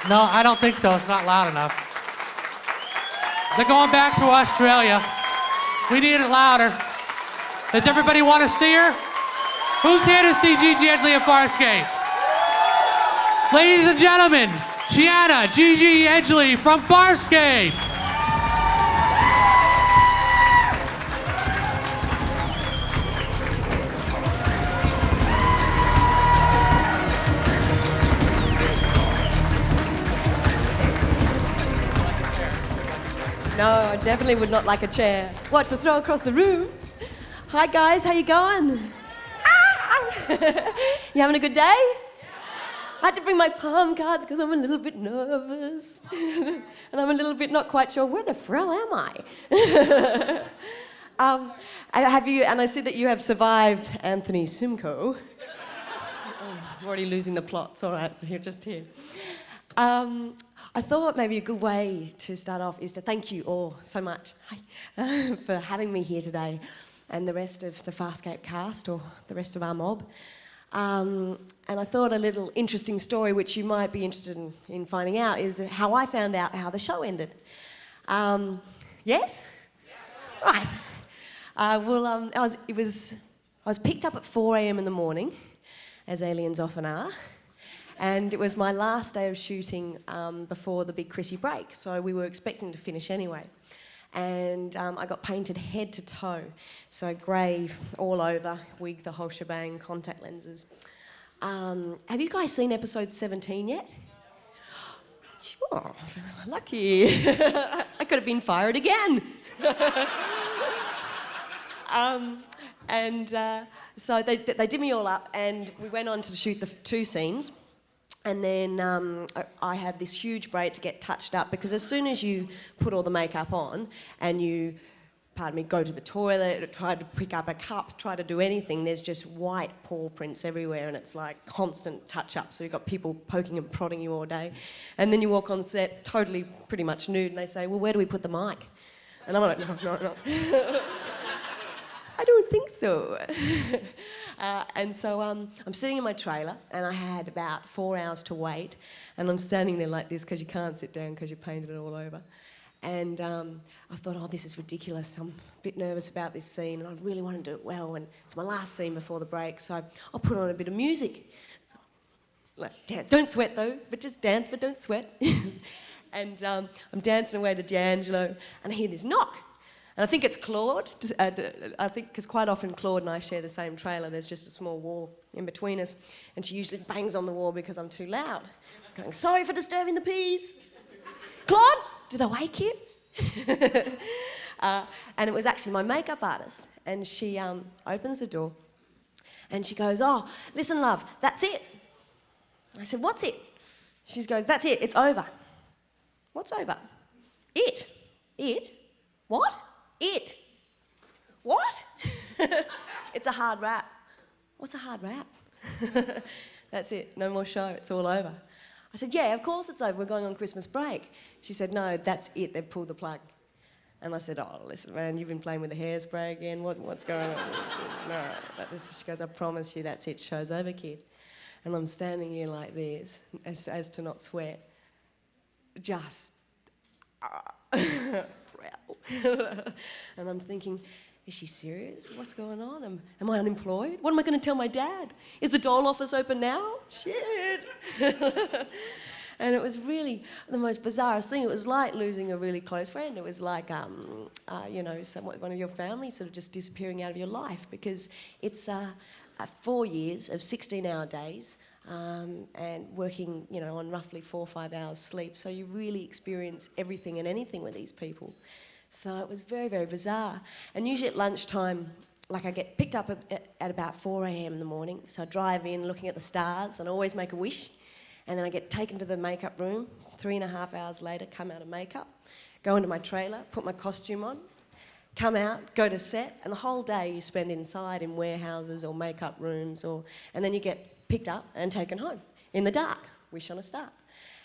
No, I don't think so. It's not loud enough. They're going back to Australia. We need it louder. Does everybody want to see her? Who's here to see Gigi Edgley at Farscape? Ladies and gentlemen, Chiana, Gigi Edgley from Farscape. No, I definitely would not like a chair. What, to throw across the room? Hi guys, how you going? You having a good day? I had to bring my palm cards because I'm a little bit nervous. And I'm a little bit not quite sure, where the hell am I? And I see that you have survived Anthony Simcoe. I'm already losing the plot, it's all right, so you're just here. I thought maybe a good way to start off is to thank you all so much for having me here today and the rest of the Farscape cast or the rest of our mob. And I thought a little interesting story which you might be interested in finding out is how I found out how the show ended. Yes? Right. I was picked up at 4 a.m. in the morning, as aliens often are. And it was my last day of shooting before the big Chrissy break, so we were expecting to finish anyway. And I got painted head to toe, so grey all over, wig, the whole shebang, contact lenses. Have you guys seen episode 17 yet? Sure, lucky. I could have been fired again. So they did me all up, and we went on to shoot the 2 scenes. And then I had this huge break to get touched up because as soon as you put all the makeup on and you, go to the toilet, try to pick up a cup, try to do anything, there's just white paw prints everywhere and it's like constant touch-up. So you've got people poking and prodding you all day. And then you walk on set totally pretty much nude and they say, well, where do we put the mic? And I'm like, no. I don't think so. I'm sitting in my trailer and I had about 4 hours to wait and I'm standing there like this because you can't sit down because you're painted it all over. And I thought, oh, this is ridiculous. I'm a bit nervous about this scene and I really want to do it well and it's my last scene before the break, so I'll put on a bit of music. So, don't sweat though, but just dance, but don't sweat. And I'm dancing away to D'Angelo and I hear this knock. And I think it's Claude, I think, because quite often Claude and I share the same trailer, there's just a small wall in between us, and she usually bangs on the wall because I'm too loud. I'm going, sorry for disturbing the peace. Claude, did I wake you? And it was actually my makeup artist, and she opens the door, and she goes, oh, listen, love, that's it. I said, what's it? She goes, that's it, it's over. What's over? It? It? What? It. What? It's a hard rap. What's a hard rap? That's it, no more show, it's all over. I said, yeah, of course it's over, we're going on Christmas break. She said, no, that's it, they've pulled the plug. And I said, oh, listen, man, you've been playing with the hairspray again, what's going on? She goes, I promise you, that's it, show's over, kid. And I'm standing here like this, as to not sweat, just... And I'm thinking, is she serious? What's going on? Am I unemployed? What am I going to tell my dad? Is the dole office open now? Shit. And it was really the most bizarrest thing. It was like losing a really close friend. It was like, one of your family sort of just disappearing out of your life because it's 4 years of 16-hour days. And working, on roughly 4 or 5 hours sleep. So you really experience everything and anything with these people. So it was very, very bizarre. And usually at lunchtime, I get picked up at about 4 a.m. in the morning. So I drive in looking at the stars and I always make a wish. And then I get taken to the makeup room. 3.5 hours later, come out of makeup, go into my trailer, put my costume on, come out, go to set, and the whole day you spend inside in warehouses or makeup rooms, and then you get picked up and taken home in the dark, wish on a star.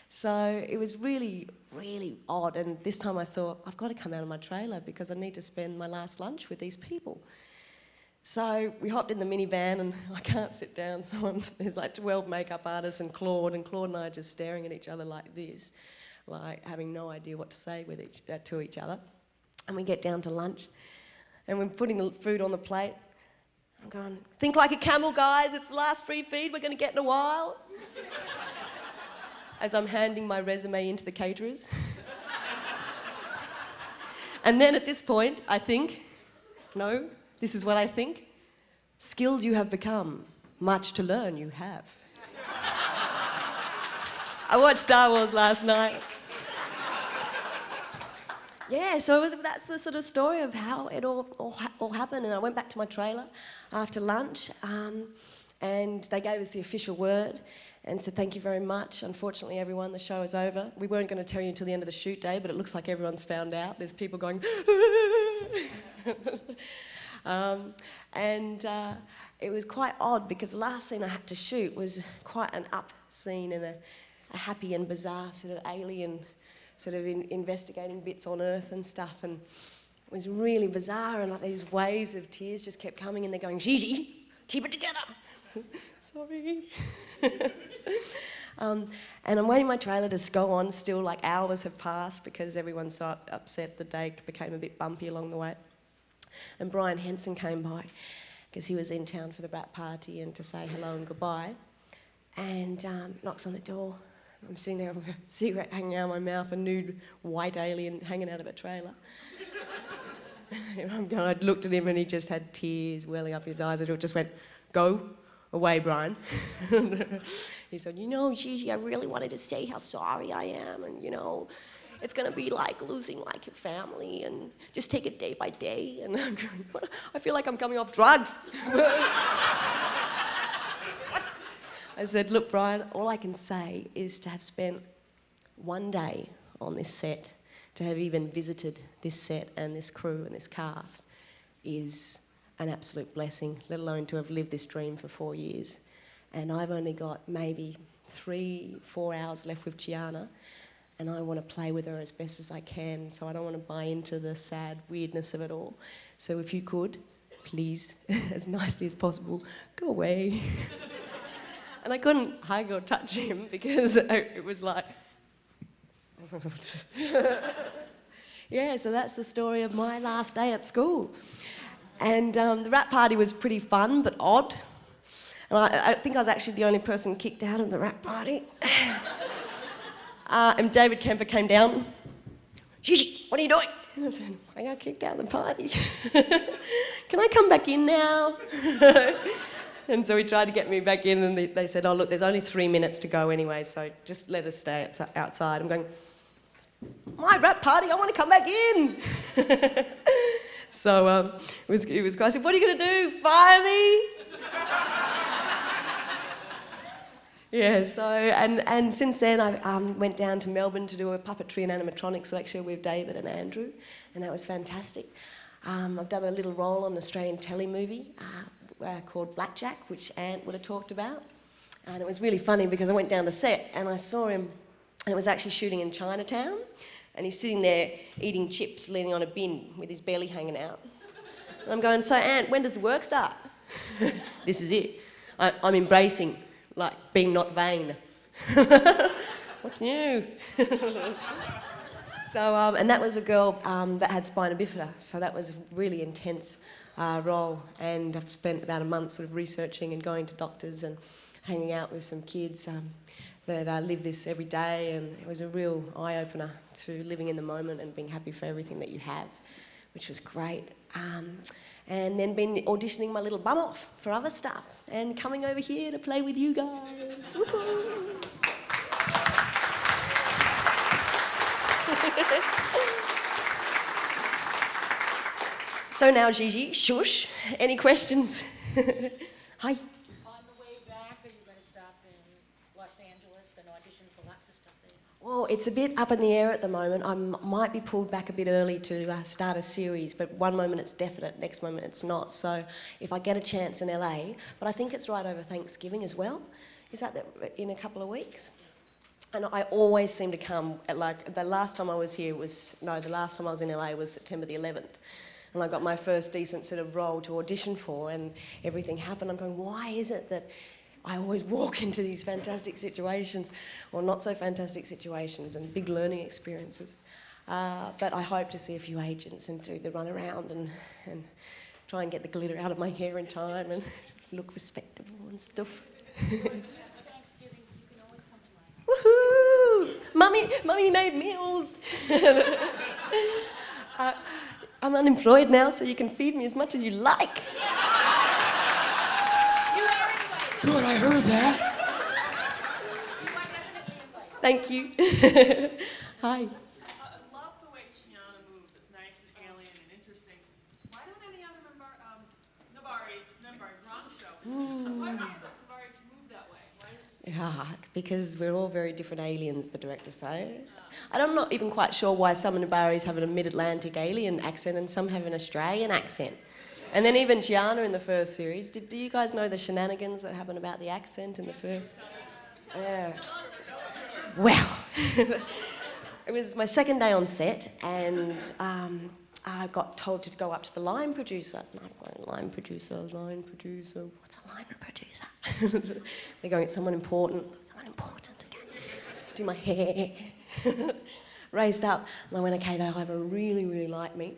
So it was really, really odd, and this time I thought, I've got to come out of my trailer because I need to spend my last lunch with these people. So we hopped in the minivan and I can't sit down, so there's like 12 makeup artists and Claude and I are just staring at each other like this, like having no idea what to say to each other. And we get down to lunch and we're putting the food on the plate. I'm going, think like a camel, guys, it's the last free feed we're going to get in a while. As I'm handing my resume into the caterers. And then at this point, I think, no, this is what I think. Skilled you have become, much to learn you have. I watched Star Wars last night. Yeah, so that's the sort of story of how it all happened. And I went back to my trailer after lunch and they gave us the official word and said, thank you very much. Unfortunately, everyone, the show is over. We weren't going to tell you until the end of the shoot day, but it looks like everyone's found out. There's people going... It was quite odd because the last scene I had to shoot was quite an up scene and a happy and bizarre sort of alien sort of investigating bits on Earth and stuff, and it was really bizarre, and like these waves of tears just kept coming and they're going, Gigi, keep it together. Sorry. And I'm waiting my trailer to go on still, like hours have passed because everyone's so upset the day became a bit bumpy along the way. And Brian Henson came by because he was in town for the wrap party and to say hello and goodbye, and knocks on the door. I'm sitting there with a cigarette hanging out of my mouth, a nude white alien hanging out of a trailer. I looked at him and he just had tears welling up his eyes and it just went, go away, Brian. He said, you know, Gigi, I really wanted to say how sorry I am, and you know, it's going to be like losing like your family, and just take it day by day. And I'm going, I feel like I'm coming off drugs. I said, look, Brian, all I can say is to have spent one day on this set, to have even visited this set and this crew and this cast is an absolute blessing, let alone to have lived this dream for 4 years. And I've only got maybe 3-4 hours left with Chiana, and I want to play with her as best as I can, so I don't want to buy into the sad weirdness of it all. So if you could, please, as nicely as possible, go away. And I couldn't hug or touch him because it was like... Yeah, so that's the story of my last day at school. And the wrap party was pretty fun, but odd. And I think I was actually the only person kicked out of the wrap party. And David Kemper came down. Gigi, what are you doing? I said, I got kicked out of the party. Can I come back in now? And so he tried to get me back in, and they said, oh, look, there's only 3 minutes to go anyway, so just let us stay outside. I'm going, it's my rap party, I want to come back in. So it was great. I said, what are you going to do, fire me? Yeah, so, and since then I went down to Melbourne to do a puppetry and animatronics lecture with David and Andrew, and that was fantastic. I've done a little role on an Australian telly movie called Blackjack, which Ant would have talked about. And it was really funny because I went down to set and I saw him, and it was actually shooting in Chinatown, and he's sitting there eating chips, leaning on a bin with his belly hanging out. And I'm going, so Ant, when does the work start? This is it. I'm embracing, like, being not vain. What's new? So, and that was a girl that had spina bifida, so that was a really intense role, and I've spent about a month sort of researching and going to doctors and hanging out with some kids that live this every day, and it was a real eye-opener to living in the moment and being happy for everything that you have, which was great. And then been auditioning my little bum off for other stuff and coming over here to play with you guys. So now, Gigi, shush. Any questions? Hi. On the way back, are you going to stop in Los Angeles and audition for lots of stuff there? Well, it's a bit up in the air at the moment. I might be pulled back a bit early to start a series, but one moment it's definite, next moment it's not. So if I get a chance in LA, but I think it's right over Thanksgiving as well. Is that in a couple of weeks? And I always seem to come, like the last time I was here was, no, the last time I was in LA was September the 11th. And I got my first decent sort of role to audition for, and everything happened. I'm going, why is it that I always walk into these fantastic situations, or not so fantastic situations, and big learning experiences? But I hope to see a few agents and do the run around and try and get the glitter out of my hair in time and look respectable and stuff. Thanksgiving, you can always come to mine. Woohoo! Mummy made meals. I'm unemployed now, so you can feed me as much as you like. You are invited. Good, I heard that. You are definitely invited. Thank you. Hi. I love the way Chiana moves. It's nice and alien and interesting. Why don't any other Nabaris, wrong show. Why don't the Nabaris move that way? Because we're all very different aliens, the director said. I'm not even quite sure why some Nabaris have a mid-Atlantic alien accent and some have an Australian accent. And then even Chiana in the first series. Do you guys know the shenanigans that happen about the accent in the first? Yeah. Well, it was my second day on set, and I got told to go up to the line producer. And I'm going, line producer, what's a line producer? They're going, it's someone important, okay. Do my hair. Raised up, and I went, okay, they'll either really, really like me,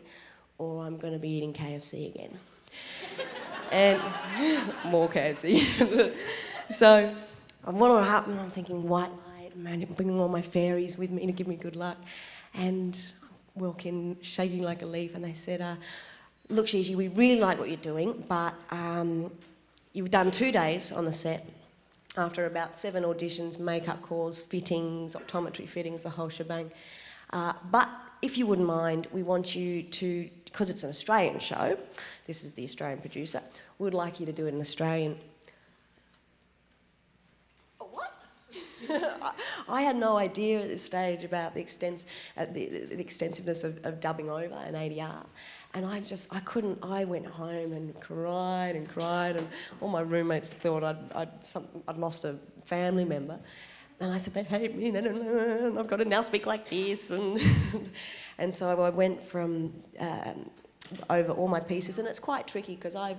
or I'm going to be eating KFC again. And more KFC. So I'm wandering up, and I'm thinking, white light, man, bringing all my fairies with me to give me good luck. And I walk in shaking like a leaf, and they said, look, Gigi, we really like what you're doing, but you've done 2 days on the set. After about 7 auditions, makeup calls, fittings, optometry fittings, the whole shebang. But if you wouldn't mind, we want you to, because it's an Australian show, this is the Australian producer, we would like you to do it in Australian. What? I had no idea at this stage about the extensiveness of dubbing over an ADR. And I went home and cried, and all my roommates thought I'd lost a family member. And I said, they hate me, and I've got to now speak like this. And so I went from over all my pieces, and it's quite tricky because I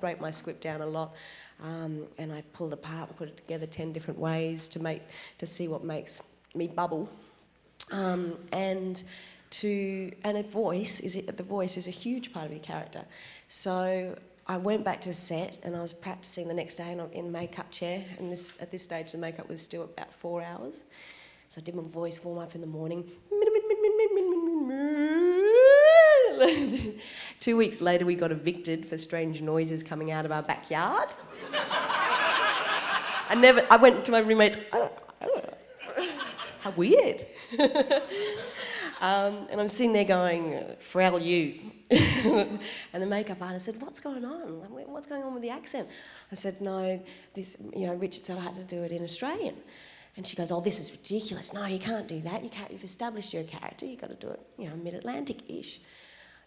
break my script down a lot, and I pull it apart and put it together 10 different ways to see what makes me bubble. The voice is a huge part of your character. So I went back to set and I was practicing the next day in the makeup chair, and at this stage the makeup was still about 4 hours. So I did my voice warm up in the morning. 2 weeks later we got evicted for strange noises coming out of our backyard. I went to my roommates, I don't know. How weird. And I'm sitting there going, Frau, you. And the makeup artist said, what's going on? What's going on with the accent? I said, no, Richard said I had to do it in Australian. And she goes, oh, this is ridiculous. No, you can't do that. You've established your character. You've got to do it, mid-Atlantic-ish.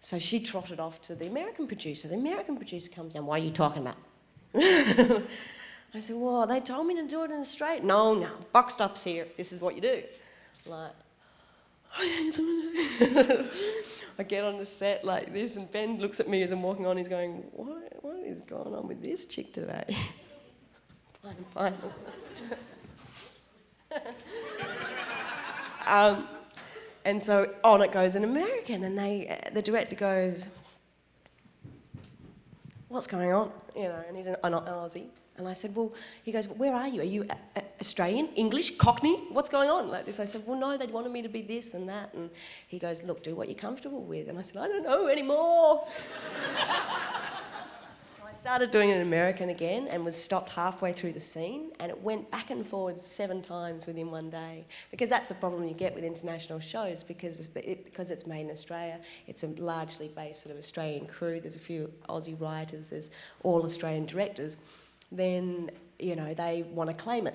So she trotted off to the American producer. The American producer comes down, what are you talking about? I said, well, they told me to do it in Australia. No, box stops here. This is what you do. Like, I get on the set like this, and Ben looks at me as I'm walking on. He's going, what is going on with this chick today? Fine. And so on it goes in American, and the director goes, what's going on? And he's an Aussie. And I said, he goes, where are you? Are you Australian, English, Cockney? What's going on like this? I said, well, no, they wanted me to be this and that. And he goes, look, do what you're comfortable with. And I said, I don't know anymore. So I started doing it in American again and was stopped halfway through the scene, and it went back and forward 7 times within one day. Because that's the problem you get with international shows, because it's made in Australia. It's a largely based sort of Australian crew. There's a few Aussie writers. There's all Australian directors. Then, they want to claim it,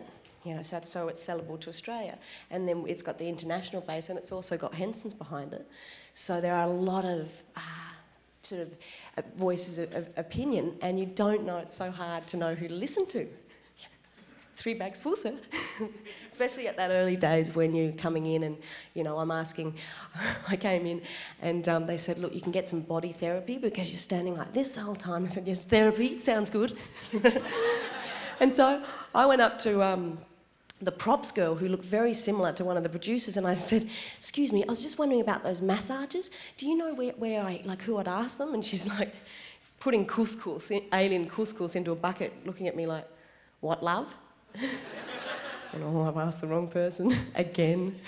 so it's sellable to Australia. And then it's got the international base, and it's also got Henson's behind it. So there are a lot of voices of opinion, and you don't know, it's so hard to know who to listen to. 3 bags full, sir. Especially at that early days when you're coming in and, I'm asking, I came in and they said, look, you can get some body therapy because you're standing like this the whole time. I said, yes, therapy, sounds good. And so I went up to the props girl who looked very similar to one of the producers and I said, excuse me, I was just wondering about those massages. Do you know who I'd ask them? And she's like putting alien couscous into a bucket, looking at me like, what, love? And I've asked the wrong person again.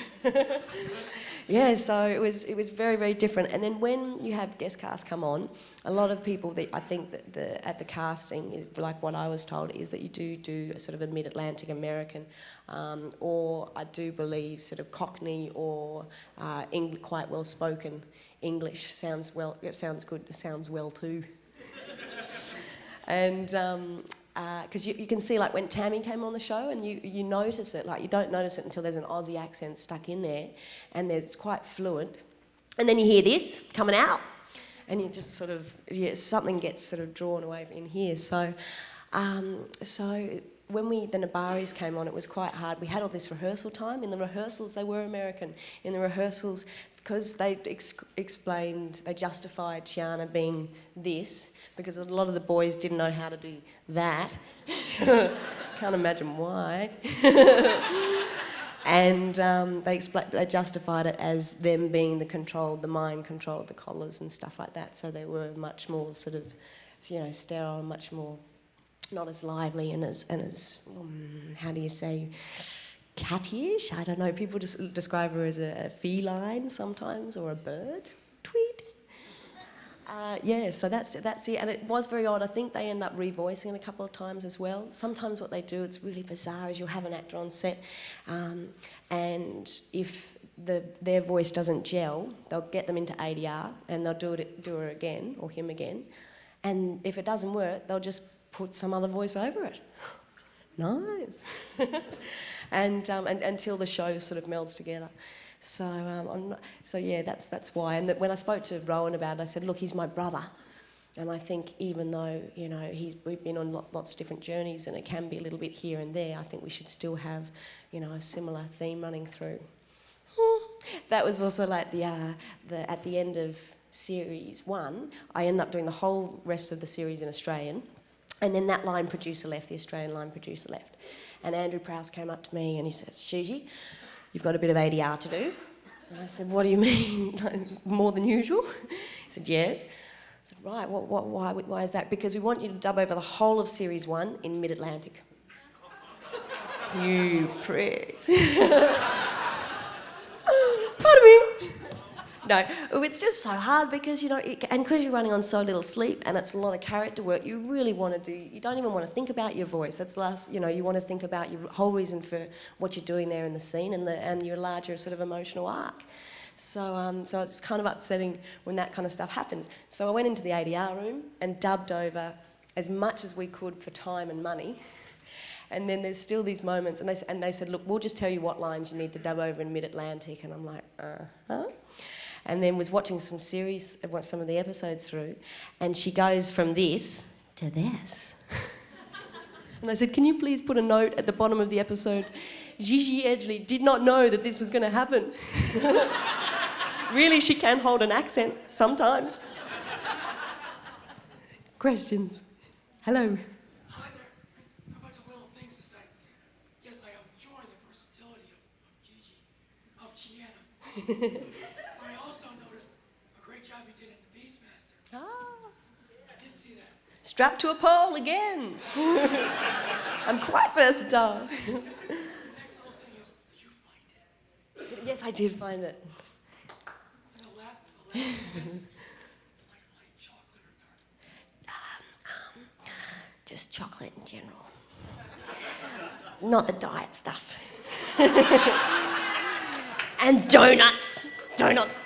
Yeah, so it was very, very different. And then when you have guest cast come on, a lot of people, I think that at the casting, like what I was told, is that you do a sort of a mid-Atlantic American, or I do believe sort of Cockney or quite well-spoken English. Sounds good, sounds well too. And because you can see, like, when Tammy came on the show and you notice it, like, you don't notice it until there's an Aussie accent stuck in there and it's quite fluent. And then you hear this coming out and you just sort of, something gets sort of drawn away in here. So when the Nabaris came on, it was quite hard. We had all this rehearsal time. In the rehearsals, they were American. In the rehearsals, because they explained, they justified Chiana being this, because a lot of the boys didn't know how to do that. Can't imagine why. And they justified it as them being the mind controlled the collars and stuff like that. So they were much more sort of, sterile, much more not as lively and as how do you say, cat-ish? I don't know. People just describe her as a feline sometimes or a bird. Tweet. So that's it, and it was very odd. I think they end up revoicing it a couple of times as well. Sometimes what they do, it's really bizarre, is you'll have an actor on set, and if their voice doesn't gel, they'll get them into ADR and they'll do her again or him again, and if it doesn't work, they'll just put some other voice over it. Nice. and until the show sort of melds together. So that's why. And when I spoke to Rowan about it, I said, look, he's my brother. And I think even though, we've been on lots of different journeys and it can be a little bit here and there, I think we should still have, a similar theme running through. That was also like at the end of series 1, I ended up doing the whole rest of the series in Australian. And then that line producer left, the Australian line producer left. And Andrew Prowse came up to me and he said, Gigi, you've got a bit of ADR to do. And I said, what do you mean? More than usual? He said, yes. I said, right, why is that? Because we want you to dub over the whole of Series 1 in Mid-Atlantic. You pricks. Pardon me. No, it's just so hard because, and because you're running on so little sleep and it's a lot of character work, you really want to you don't even want to think about your voice. That's you want to think about your whole reason for what you're doing there in the scene and your larger sort of emotional arc. So it's kind of upsetting when that kind of stuff happens. So I went into the ADR room and dubbed over as much as we could for time and money. And then there's still these moments, and they said, look, we'll just tell you what lines you need to dub over in Mid-Atlantic. And I'm like, huh? And then was watching some of the episodes through, and she goes from this to this. And I said, can you please put a note at the bottom of the episode, Gigi Edgley did not know that this was going to happen. Really, she can hold an accent sometimes. Questions? Hello. Hi there. A bunch of little things to say. Yes, I am enjoying the versatility of Chiana. But I also noticed a great job you did in The Beastmaster. I did see that. Strapped to a pole again. I'm quite versatile. The next little thing is, did you find it? Yes, I did find it. And the last thing is, like light chocolate or dark? Just chocolate in general. Not the diet stuff. And donuts. Donuts.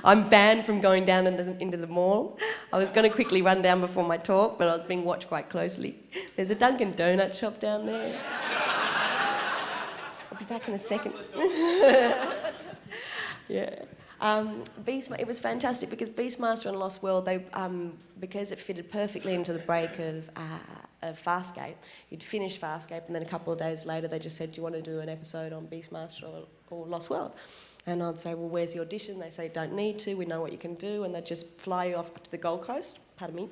I'm banned from going down into the mall. I was going to quickly run down before my talk, but I was being watched quite closely. There's a Dunkin' Donut shop down there. I'll be back in a second. Yeah. It was fantastic because Beastmaster and Lost World, because it fitted perfectly into the break of Farscape. You'd finish Farscape, and then a couple of days later they just said, do you want to do an episode on Beastmaster or Lost World? And I'd say, well, where's the audition? They say, don't need to, we know what you can do, and they'd just fly you off to the Gold Coast, pardon me,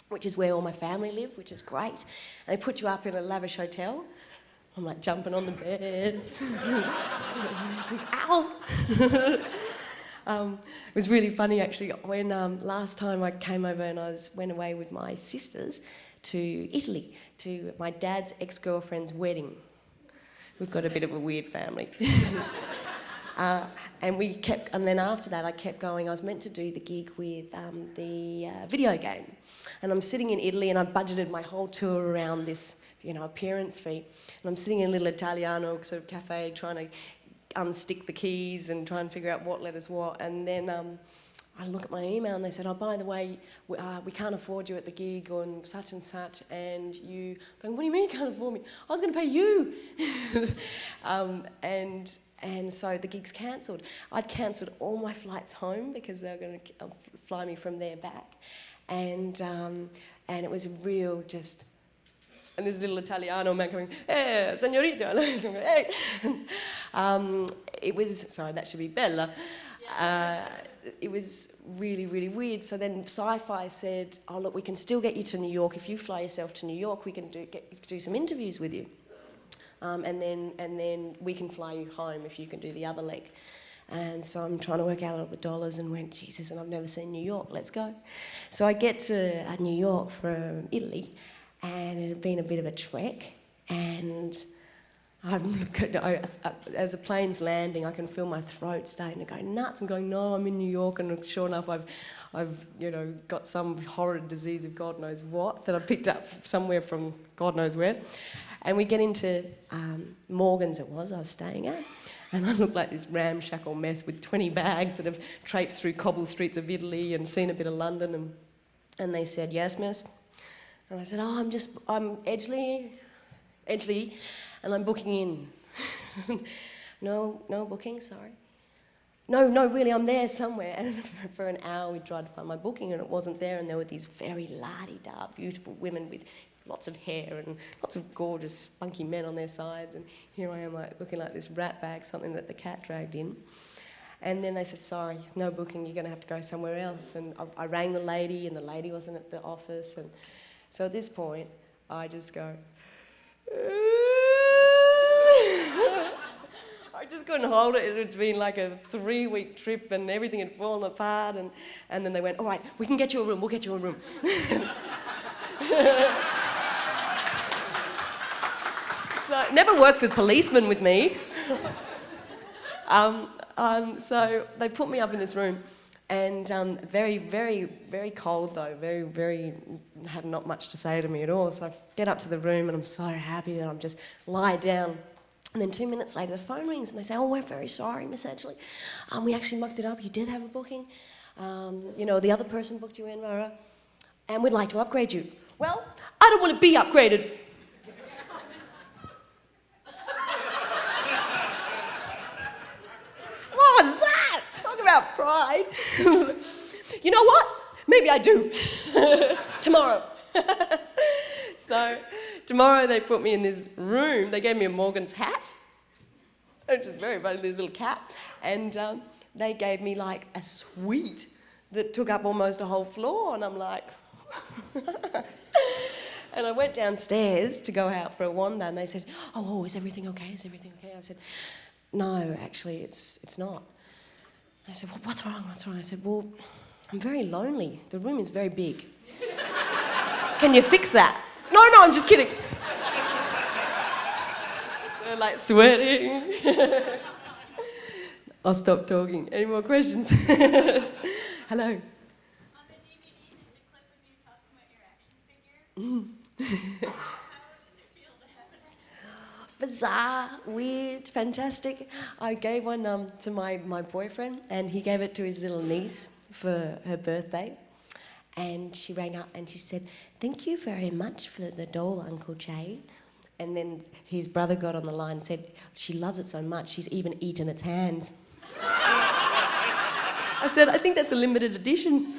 which is where all my family live, which is great. And they put you up in a lavish hotel. I'm like jumping on the bed. Ow! It was really funny actually when last time I came over and went away with my sisters to Italy to my dad's ex-girlfriend's wedding. We've got a bit of a weird family. And then after that I kept going. I was meant to do the gig with the video game. And I'm sitting in Italy and I've budgeted my whole tour around this, appearance fee. And I'm sitting in a little Italiano sort of cafe trying to unstick the keys and try and figure out what letters what. And then I look at my email and they said, oh, by the way, we can't afford you at the gig on such and such. And you going, what do you mean you can't afford me? I was going to pay you. And so the gig's cancelled. I'd cancelled all my flights home because they were going to fly me from there back. And it was a real just... And this little Italiano man coming, hey, señorita. Hey. It was, sorry, that should be Bella. It was really, really weird. So then Sci-Fi said, oh, look, we can still get you to New York. If you fly yourself to New York, we can do some interviews with you. And then we can fly you home if you can do the other leg. And so I'm trying to work out all the dollars and went, Jesus, and I've never seen New York, let's go. So I get to New York from Italy, and it had been a bit of a trek, and as the plane's landing, I can feel my throat starting to go nuts. I'm going, no, I'm in New York, and sure enough, I've got some horrid disease of God knows what that I picked up somewhere from God knows where. And we get into Morgan's, I was staying at, and I look like this ramshackle mess with 20 bags that have traipsed through cobble streets of Italy and seen a bit of London, and they said, yes, miss. And I said, oh, I'm Edgley, and I'm booking in. No booking, sorry. No, really, I'm there somewhere. And for an hour we tried to find my booking and it wasn't there, and there were these very la-di-da, beautiful women with lots of hair and lots of gorgeous, spunky men on their sides, and here I am looking like this rat bag, something that the cat dragged in. And then they said, sorry, no booking, you're going to have to go somewhere else. And I rang the lady, and the lady wasn't at the office, and so at this point, I just go... I just couldn't hold it. It had been like a 3-week trip and everything had fallen apart, and then they went, all right, we can get you a room, we'll get you a room. So it never works with policemen with me. So they put me up in this room, and very, very, very cold though, very, very, have not much to say to me at all. So I get up to the room and I'm so happy that I'm just lie down. And then 2 minutes later the phone rings and they say, oh, we're very sorry, Miss Edgley. We actually mucked it up, you did have a booking. The other person booked you in, and we'd like to upgrade you. Well, I don't want to be upgraded. What was that? Talk about pride. You know what? Maybe I do. Tomorrow. So tomorrow they put me in this room. They gave me a Morgan's hat, which is very funny, this little cap. And they gave me like a suite that took up almost a whole floor. And I'm like... And I went downstairs to go out for a wander, and they said, oh, is everything okay? Is everything okay? I said, no, actually, it's not. They said, well, what's wrong? What's wrong? I said, well, I'm very lonely. The room is very big. Can you fix that? No, I'm just kidding. They're like sweating. I'll stop talking. Any more questions? Hello. On the DVD, there's a clip of you talking about your action figure. How does it feel to have it? Bizarre, weird, fantastic. I gave one to my boyfriend, and he gave it to his little niece for her birthday. And she rang up and she said, thank you very much for the doll, Uncle Jay. And then his brother got on the line and said, she loves it so much, she's even eaten its hands. I said, I think that's a limited edition.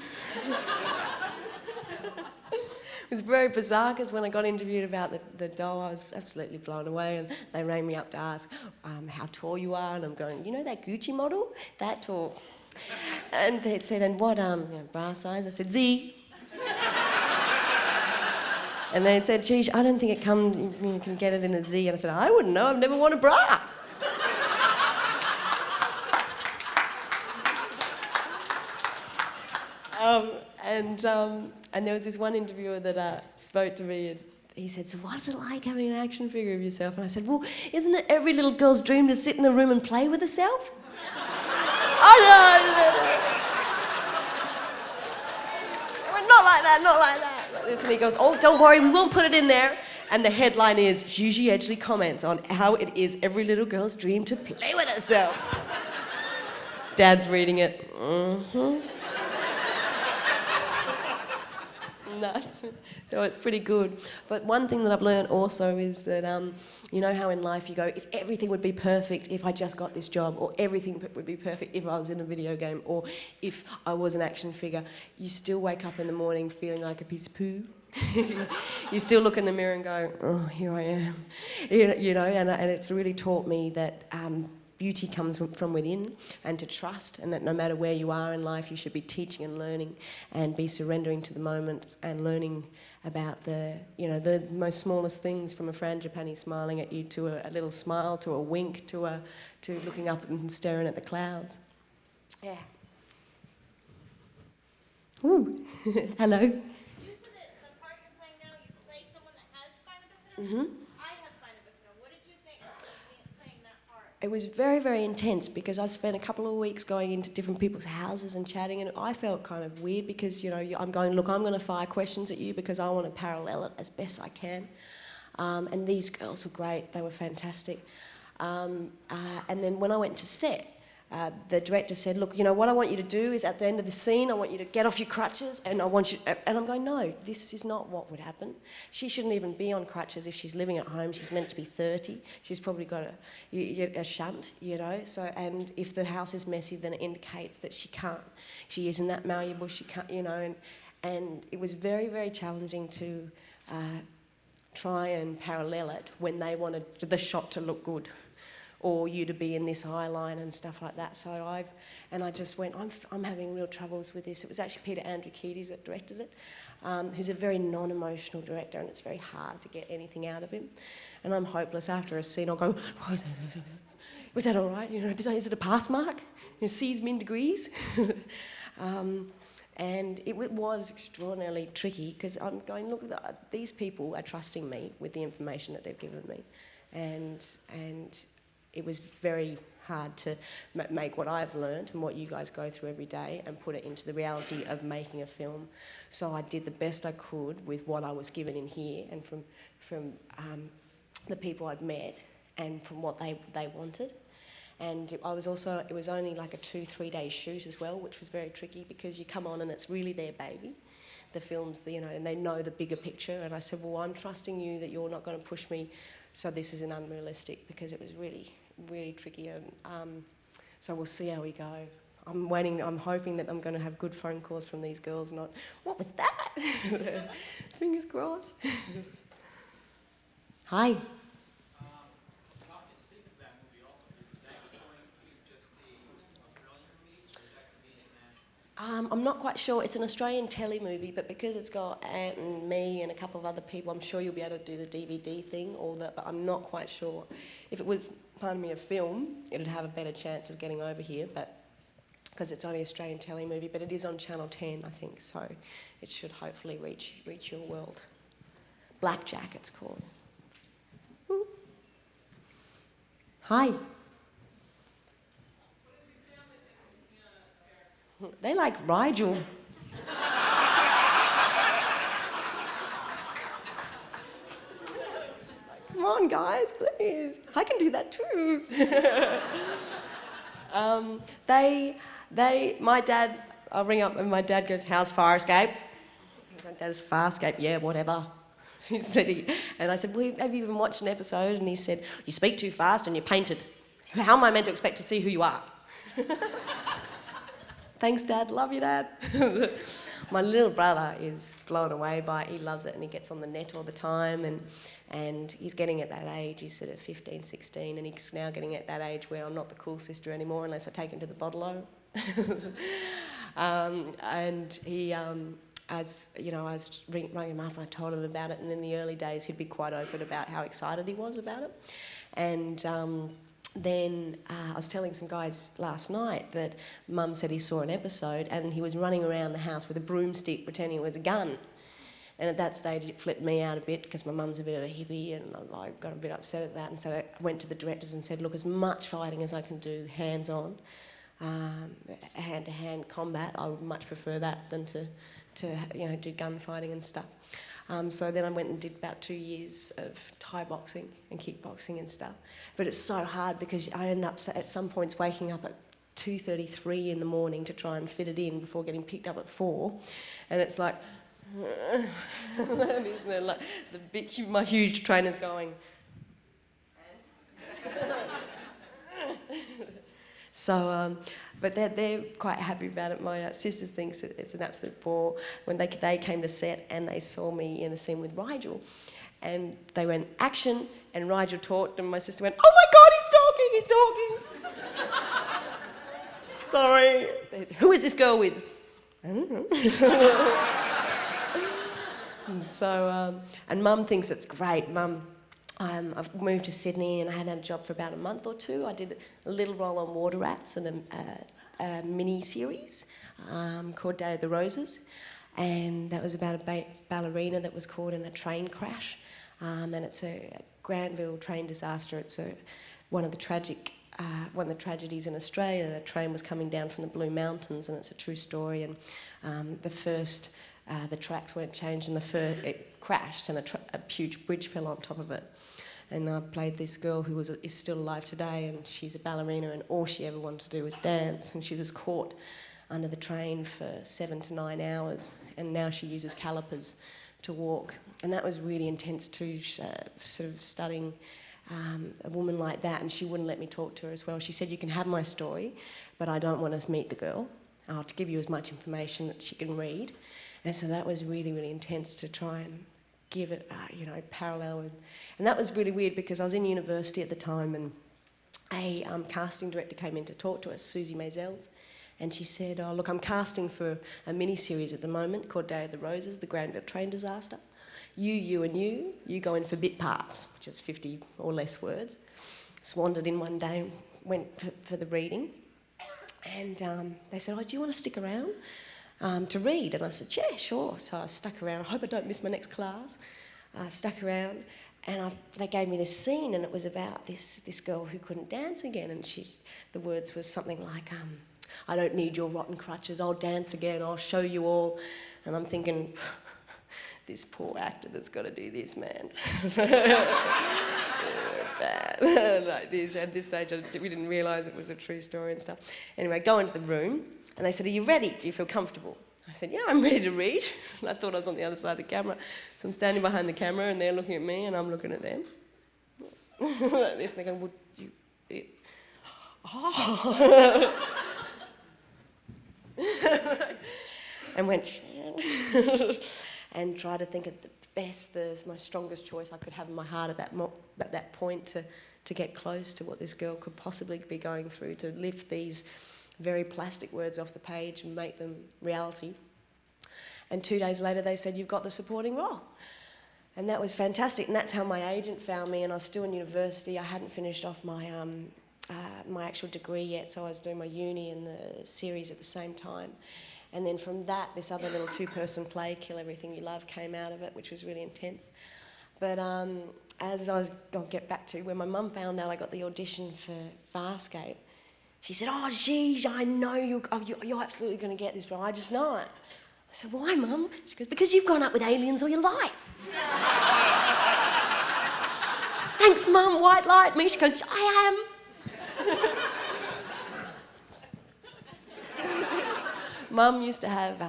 was very bizarre because when I got interviewed about the doll, I was absolutely blown away, and they rang me up to ask how tall you are, and I'm going, you know that Gucci model? That tall. And they said, and what bra size? I said, Z. And they said, geez, I don't think it comes, you can get it in a Z. And I said, I wouldn't know, I've never worn a bra. And there was this one interviewer that spoke to me, and he said, so what's it like having an action figure of yourself? And I said, well, isn't it every little girl's dream to sit in a room and play with herself? I went, not like that, not like that. Like this. And he goes, oh, don't worry, we won't put it in there. And the headline is, Gigi Edgley comments on how it is every little girl's dream to play with herself. Dad's reading it. Mm-hmm. Nuts. So it's pretty good. But one thing that I've learned also is that, you know how in life you go, if everything would be perfect if I just got this job, or everything would be perfect if I was in a video game, or if I was an action figure, you still wake up in the morning feeling like a piece of poo. You still look in the mirror and go, oh, here I am. You know, and it's really taught me that beauty comes from within, and to trust, and that no matter where you are in life, you should be teaching and learning, and be surrendering to the moment and learning about the most smallest things, from a frangipani smiling at you to a little smile, to a wink, to looking up and staring at the clouds. Yeah. Ooh. Hello. You said that the part you're playing now, you play someone that has spina bifida. Mm-hmm. I have spina bifida. What did you think of playing that part? It was very, very intense because I spent a couple of weeks going into different people's houses and chatting, and I felt kind of weird because, you know, I'm going, look, I'm going to fire questions at you because I want to parallel it as best I can. And these girls were great. They were fantastic. And then when I went to set, the director said, look, you know, what I want you to do is at the end of the scene, I want you to get off your crutches, and I want you... And I'm going, no, this is not what would happen. She shouldn't even be on crutches if she's living at home. She's meant to be 30. She's probably got a shunt, you know. So, and if the house is messy, then it indicates that she can't. She isn't that malleable. She can't, you know. And it was very, very challenging to try and parallel it when they wanted the shot to look good, or you to be in this eye line and stuff like that. So I just went, I'm having real troubles with this. It was actually Peter Andrew-Keating that directed it, who's a very non-emotional director, and it's very hard to get anything out of him. And I'm hopeless. After a scene, I'll go, was that all right? You know, is it a pass mark? You know, C's min degrees? And it was extraordinarily tricky because I'm going, look, these people are trusting me with the information that they've given me, and it was very hard to make what I've learned and what you guys go through every day and put it into the reality of making a film. So I did the best I could with what I was given in here, and from the people I'd met, and from what they wanted. And it was only like a 2-3 day shoot as well, which was very tricky because you come on and it's really their baby. The film's, you know, and they know the bigger picture. And I said, well, I'm trusting you that you're not going to push me, so this isn't unrealistic, because it was really, really tricky. And so we'll see how we go. I'm hoping that I'm going to have good phone calls from these girls, not, what was that? Fingers crossed. Hi. I'm not quite sure. It's an Australian telly movie, but because it's got Ant and me and a couple of other people, I'm sure you'll be able to do the DVD thing, but I'm not quite sure. If it was, pardon me, a film, it'd have a better chance of getting over here, but because it's only an Australian telly movie, but it is on Channel 10, I think, so it should hopefully reach your world. Blackjack, it's called. Ooh. Hi. They like Rigel. Come on, guys, please. I can do that too. My dad, I'll ring up and my dad goes, how's Farscape? My dad's Farscape, yeah, whatever. He said, and I said, well, have you even watched an episode? And he said, you speak too fast and you're painted. How am I meant to expect to see who you are? Thanks, Dad. Love you, Dad. My little brother is blown away by it. He loves it and he gets on the net all the time and he's getting at that age. He's sort of 15, 16 and he's now getting at that age where I'm not the cool sister anymore unless I take him to the bottle-o. And he, as you know, I was ringing him up and I told him about it, and in the early days he'd be quite open about how excited he was about it. And then I was telling some guys last night that Mum said he saw an episode and he was running around the house with a broomstick pretending it was a gun. And at that stage it flipped me out a bit because my mum's a bit of a hippie and I got a bit upset at that. And so I went to the directors and said, look, as much fighting as I can do hands-on, hand-to-hand combat, I would much prefer that than to do gunfighting and stuff. So then I went and did about 2 years of Thai boxing and kickboxing and stuff. But it's so hard because I end up at some points waking up at 2:33 in the morning to try and fit it in before getting picked up at 4. And it's like, isn't it? Like my huge trainer's going. So, but they're quite happy about it. My sisters thinks it's an absolute bore. When they came to set and they saw me in a scene with Rigel, and they went action, and Rigel talked, and my sister went, "Oh my God, he's talking!" Sorry. Who is this girl with? I don't know. And so, and Mum thinks it's great. Mum. I've moved to Sydney and I hadn't had a job for about a month or two. I did a little role on Water Rats and a mini-series called Day of the Roses, and that was about a ballerina that was caught in a train crash, and it's a Granville train disaster. It's one of the tragedies in Australia. The train was coming down from the Blue Mountains, and it's a true story. And the tracks weren't changed, and it crashed, and a huge bridge fell on top of it. And I played this girl who is still alive today, and she's a ballerina, and all she ever wanted to do was dance. And she was caught under the train for 7 to 9 hours, and now she uses calipers to walk. And that was really intense too, sort of studying a woman like that. And she wouldn't let me talk to her as well. She said, "You can have my story, but I don't want to meet the girl. I'll give you as much information that she can read." And so that was really, really intense to try and give it, parallel. And that was really weird because I was in university at the time, and a casting director came in to talk to us, Susie Maisels, and she said, "Oh, look, I'm casting for a mini-series at the moment called Day of the Roses, the Granville train disaster. You go in for bit parts," which is 50 or less words. Just wandered in one day and went for the reading. And they said, "Oh, do you want to stick around to read?" And I said, "Yeah, sure." So I stuck around. I hope I don't miss my next class. I stuck around, and they gave me this scene, and it was about this girl who couldn't dance again. And the words was something like, "I don't need your rotten crutches. I'll dance again. I'll show you all." And I'm thinking, this poor actor that's got to do this, man. Bad. Like this. At this stage, we didn't realise it was a true story and stuff. Anyway, go into the room. And they said, "Are you ready? Do you feel comfortable?" I said, "Yeah, I'm ready to read." And I thought I was on the other side of the camera. So I'm standing behind the camera and they're looking at me and I'm looking at them. Like this, and they're going, "Would you..." Oh. And went, and tried to think of the best, my strongest choice I could have in my heart at that point to get close to what this girl could possibly be going through, to lift these very plastic words off the page and make them reality. And 2 days later they said, "You've got the supporting role." And that was fantastic, and that's how my agent found me. And I was still in university. I hadn't finished off my my actual degree yet, so I was doing my uni and the series at the same time. And then from that, this other little 2-person play, Kill Everything You Love, came out of it, which was really intense. But as I'll get back to, when my mum found out I got the audition for Farscape, she said, "Oh, Gigi, I know you're absolutely going to get this role. I just know it." I said, "Why, Mum?" She goes, "Because you've gone up with aliens all your life." "Thanks, Mum, white light me." She goes, "I am." Mum used to have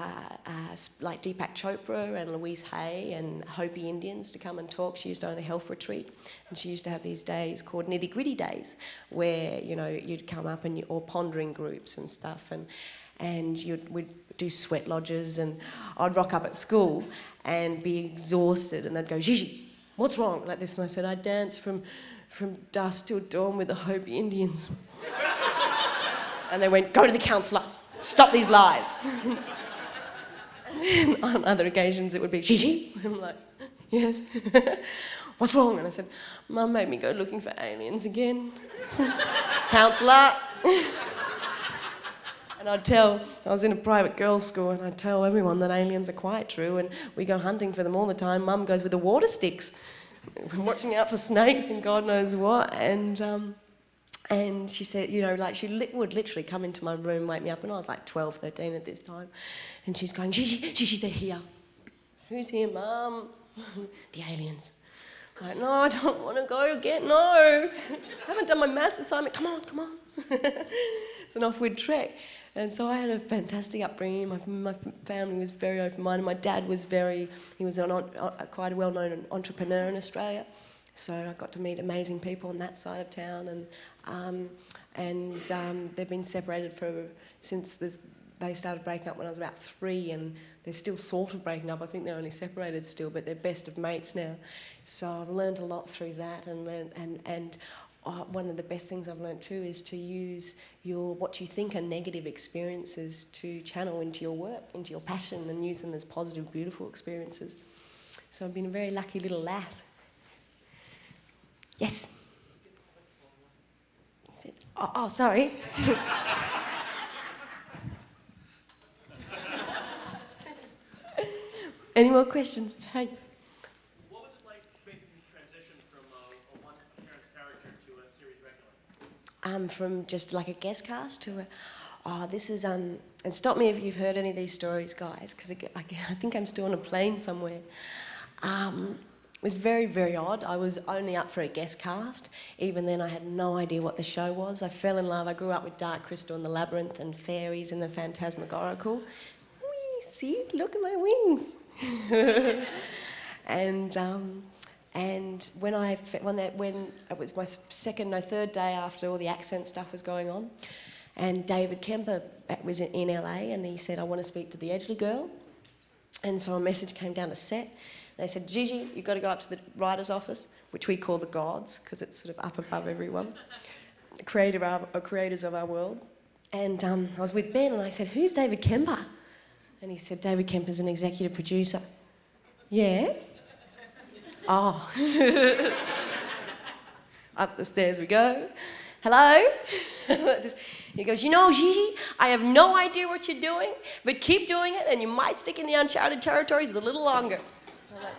like Deepak Chopra and Louise Hay and Hopi Indians to come and talk. She used to own a health retreat, and she used to have these days called nitty-gritty days where, you'd come up or pondering groups and stuff. and we'd do sweat lodges, and I'd rock up at school and be exhausted, and they'd go, Gigi, what's wrong? Like this, and I said, I dance from dusk till dawn with the Hopi Indians. And they went, go to the counsellor, stop these lies. And then on other occasions it would be, Gigi? I'm like, yes. What's wrong? And I said, Mum made me go looking for aliens again. Counsellor. And I'd tell, I was in a private girls' school, and I'd tell everyone that aliens are quite true, and we go hunting for them all the time. Mum goes with the water sticks, watching out for snakes and God knows what. And she said, you know, like she would literally come into my room, wake me up, and I was like 12, 13 at this time. And she's going, Gigi, they're here. Who's here, Mum? The aliens. I'm like, no, I don't want to go again, no. I haven't done my maths assignment, come on. So off we'd trek. And so I had a fantastic upbringing. My family was very open-minded. My dad was he was quite a well-known entrepreneur in Australia. So I got to meet amazing people on that side of town. And they've been separated since they started breaking up when I was about 3, and they're still sort of breaking up. I think they're only separated still, but they're best of mates now. So I've learned a lot through that, and one of the best things I've learned too is to use what you think are negative experiences to channel into your work, into your passion, and use them as positive, beautiful experiences. So I've been a very lucky little lass. Yes? Oh, sorry. Any more questions? Hey. What was it like making the transition from a one-appearance character to a series regular? From just like a guest cast to this is, and stop me if you've heard any of these stories, guys, because I think I'm still on a plane somewhere. It was very, very odd. I was only up for a guest cast. Even then I had no idea what the show was. I fell in love. I grew up with Dark Crystal and the Labyrinth and fairies and the Phantasmagorical. Whee, see, look at my wings. And when it was my third day after all the accent stuff was going on, and David Kemper was in LA, and he said, I want to speak to the Edgley girl. And so a message came down to set. They said, Gigi, you've got to go up to the writer's office, which we call the gods, because it's sort of up above everyone, creators of our world. And I was with Ben, and I said, who's David Kemper? And he said, David Kemper's an executive producer. Yeah? Oh. Up the stairs we go. Hello? He goes, you know, Gigi, I have no idea what you're doing, but keep doing it, and you might stick in the uncharted territories a little longer. I'm like,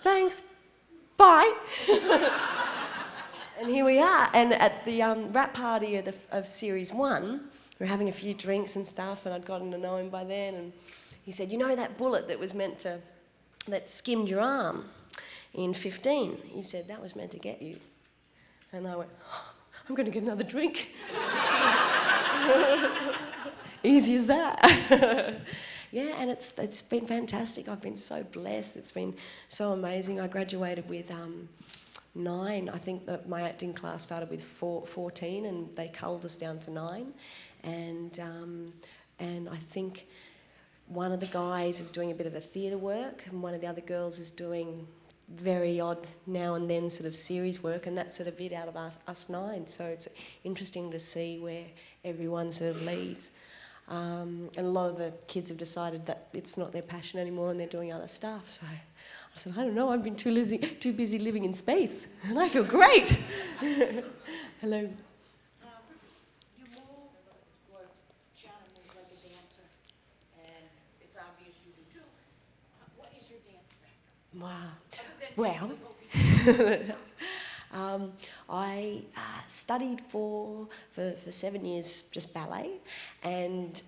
thanks, bye. And here we are. And at the wrap party of Series 1, we were having a few drinks and stuff, and I'd gotten to know him by then, and he said, you know that bullet that skimmed your arm in 15? He said, that was meant to get you. And I went, oh, I'm going to get another drink. Easy as that. Yeah, and it's been fantastic. I've been so blessed. It's been so amazing. I graduated with 9. I think that my acting class started with 14, and they culled us down to 9. And I think one of the guys is doing a bit of a theatre work, and one of the other girls is doing very odd now and then sort of series work, and that's sort of it out of us 9. So it's interesting to see where everyone sort of leads. And a lot of the kids have decided that it's not their passion anymore, and they're doing other stuff. So I said, I don't know, I've been too busy living in space, and I feel great. Hello. You move, or Chiana moves like a dancer, and it's obvious you do too. What is your dance background? Wow. Other than Well, I studied for 7 years just ballet, and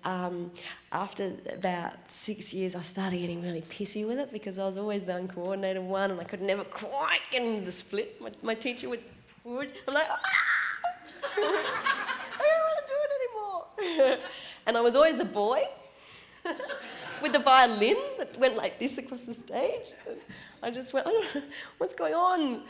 after about 6 years I started getting really pissy with it because I was always the uncoordinated one, and I could never quite get into the splits. My teacher would, I'm like, I don't want to do it anymore. And I was always the boy. with the violin that went like this across the stage. I just went, I don't know, what's going on?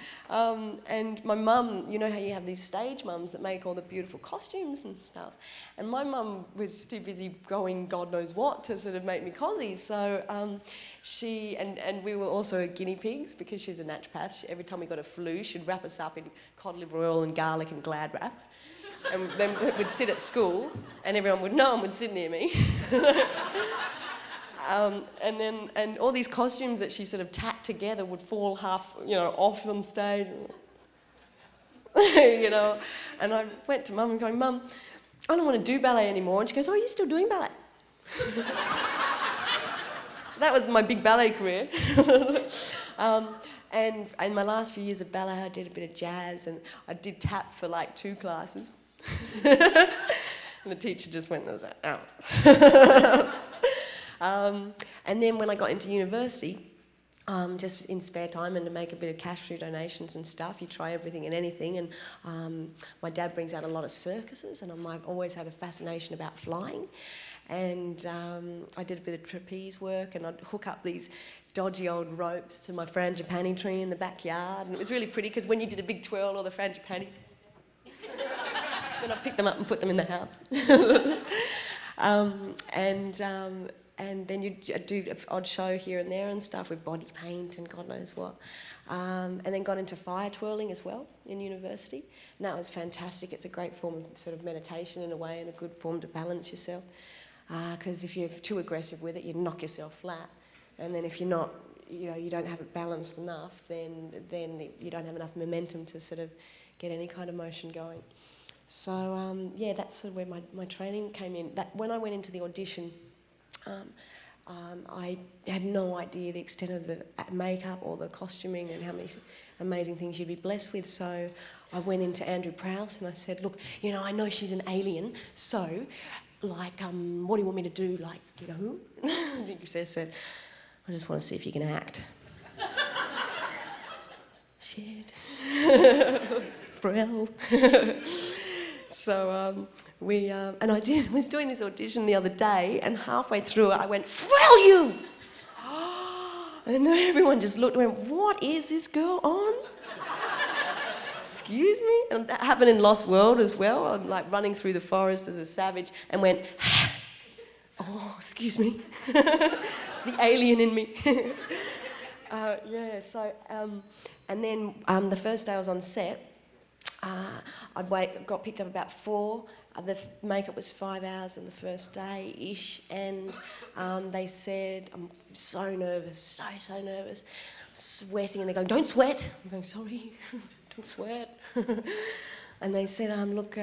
And my mum, you know how you have these stage mums that make all the beautiful costumes and stuff. And my mum was too busy going God knows what to sort of make me cozies. So and we were also guinea pigs because she's a naturopath. Every time we got a flu, she'd wrap us up in cod liver oil and garlic and Glad wrap. And then we'd sit at school and everyone would know and would sit near me. And all these costumes that she sort of tacked together would fall half, off on stage. And I went to Mum and going, Mum, I don't want to do ballet anymore. And she goes, oh, you're still doing ballet? So that was my big ballet career. And in my last few years of ballet, I did a bit of jazz and I did tap for like 2 classes. And the teacher just went, and I was like, oh. And then when I got into university, just in spare time and to make a bit of cash through donations and stuff, you try everything and anything. And my dad brings out a lot of circuses, and I've always had a fascination about flying. And I did a bit of trapeze work, and I'd hook up these dodgy old ropes to my frangipani tree in the backyard. And it was really pretty because when you did a big twirl, all the frangipanis, then I'd pick them up and put them in the house. And then you'd do an odd show here and there and stuff with body paint and God knows what. And then got into fire twirling as well in university. And that was fantastic. It's a great form of sort of meditation in a way and a good form to balance yourself. Because if you're too aggressive with it, you knock yourself flat. And then if you're not, you don't have it balanced enough, then you don't have enough momentum to sort of get any kind of motion going. So, that's sort of where my training came in. That when I went into the audition, I had no idea the extent of the makeup or the costuming and how many amazing things you'd be blessed with. So I went into Andrew Prowse and I said, look, I know she's an alien, so, what do you want me to do? Who? He said, I just want to see if you can act. Shit. Frell. So and I was doing this audition the other day, and halfway through it I went, Frell you! And then everyone just looked and went, what is this girl on? Excuse me? And that happened in Lost World as well. I'm like running through the forest as a savage and went, oh, excuse me. It's the alien in me. And then the first day I was on set, got picked up about 4. The makeup was 5 hours on the first day-ish, and they said, I'm so nervous, so nervous. I'm sweating, and they're going, don't sweat. I'm going, sorry, don't sweat. And they said, look,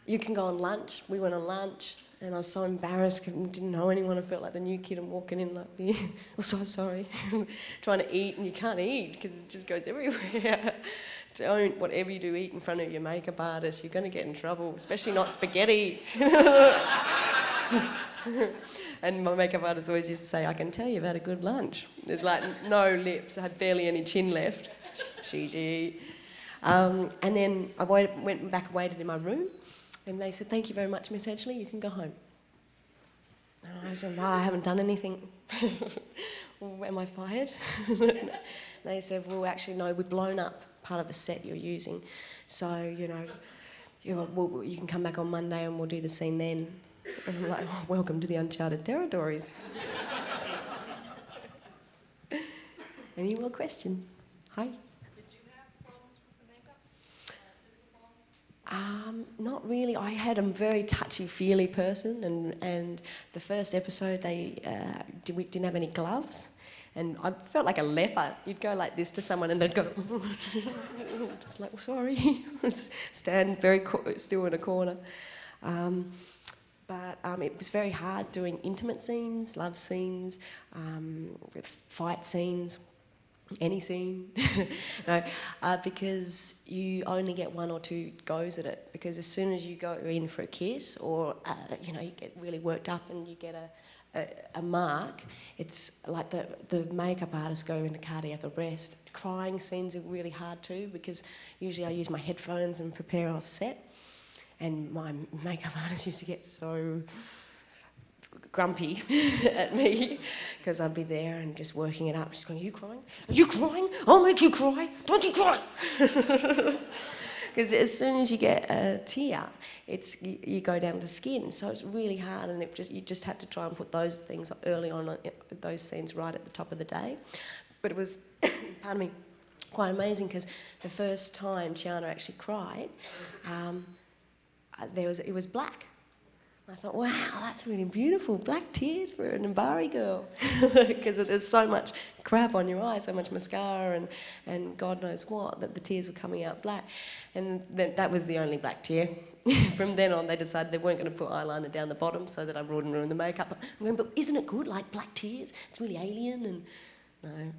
you can go on lunch. We went on lunch, and I was so embarrassed because I didn't know anyone. I felt like the new kid. I'm walking in like the, I'm so sorry, trying to eat, and you can't eat because it just goes everywhere. Don't, whatever you do, eat in front of your makeup artist. You're going to get in trouble, especially not spaghetti. And my makeup artist always used to say, I can tell you've had a good lunch. There's like no lips. I had barely any chin left. Gigi. And then I went back and waited in my room, and they said, thank you very much, Miss Edgley, you can go home. And I said, well, I haven't done anything. Well, am I fired? They said, well, actually, no, we've blown up part of the set you're using. So, you can come back on Monday and we'll do the scene then. And I'm like, oh, welcome to the uncharted territories. Any more questions? Hi. Did you have problems with the makeup? Physical problems? Not really. I had a very touchy-feely person, and the first episode we didn't have any gloves. And I felt like a leper. You'd go like this to someone and they'd go, just like, sorry. Stand very still in a corner. But it was very hard doing intimate scenes, love scenes, fight scenes, any scene. Because you only get 1 or 2 goes at it. Because as soon as you go in for a kiss or, you get really worked up and you get a mark, it's like the makeup artists go into cardiac arrest. Crying scenes are really hard too, because usually I use my headphones and prepare off set, and my makeup artist used to get so grumpy at me because I'd be there and just working it up, just going, "Are you crying? Are you crying? I'll make you cry. Don't you cry!" Because as soon as you get a tear, you go down to skin. So it's really hard, and you just had to try and put those things early on, those scenes right at the top of the day. But it was, pardon me, quite amazing because the first time Chiana actually cried, it was black. I thought, wow, that's really beautiful. Black tears for an Mbari girl. Because there's so much crap on your eyes, so much mascara and God knows what, that the tears were coming out black. And that was the only black tear. From then on, they decided they weren't going to put eyeliner down the bottom so that I wouldn't ruin the makeup. I'm going, but isn't it good, like black tears? It's really alien and no.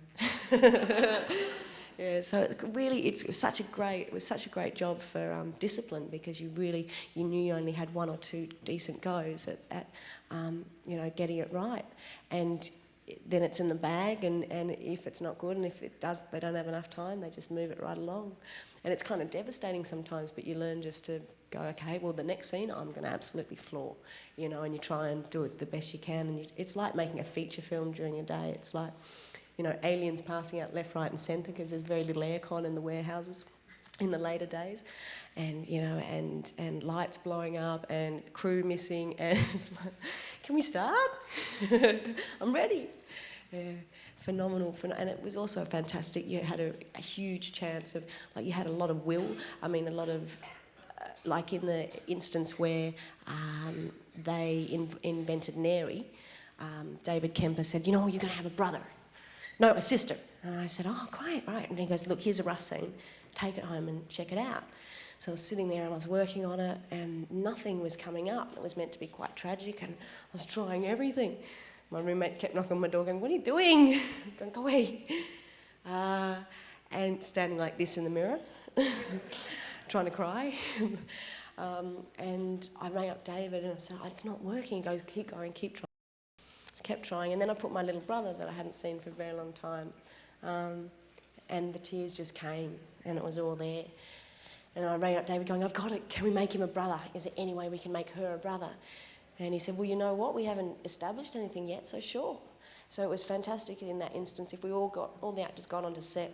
Yeah, so it was such a great job for discipline because you knew you only had one or two decent goes at getting it right, and then it's in the bag, and if it's not good and if they don't have enough time, they just move it right along, and it's kind of devastating sometimes, but you learn just to go, okay, well the next scene I'm going to absolutely floor, and you try and do it the best you can, and it's like making a feature film during a day. It's like aliens passing out left, right and centre because there's very little aircon in the warehouses in the later days, and and lights blowing up and crew missing, and it's like, can we start? I'm ready. Yeah, phenomenal. And it was also fantastic. You had a huge chance of, like, you had a lot of will. I mean, a lot of, like in the instance where they invented Neri, David Kemper said, you're going to have a brother. No, a sister. And I said, oh, great, right. And he goes, look, here's a rough scene. Take it home and check it out. So I was sitting there and I was working on it and nothing was coming up. It was meant to be quite tragic and I was trying everything. My roommate kept knocking on my door going, what are you doing? Going, go away. And standing like this in the mirror, trying to cry. And I rang up David and I said, oh, it's not working. He goes, keep going, keep trying. Just kept trying, and then I put my little brother that I hadn't seen for a very long time, and the tears just came, and it was all there. And I rang up David going, I've got it, can we make him a brother? Is there any way we can make her a brother? And he said, well, you know what, we haven't established anything yet, so sure. So it was fantastic in that instance. If all the actors got onto set,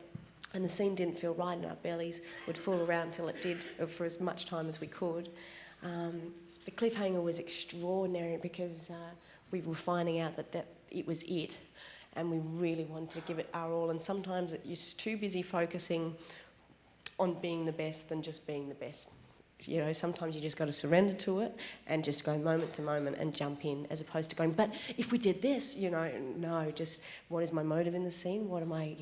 and the scene didn't feel right in our bellies, we'd fool around till it did for as much time as we could. The cliffhanger was extraordinary because we were finding out that it was it, and we really wanted to give it our all, and sometimes you're too busy focusing on being the best than just being the best. Sometimes you just got to surrender to it and just go moment to moment and jump in, as opposed to going, but if we did this, no, just what is my motive in the scene, what am I,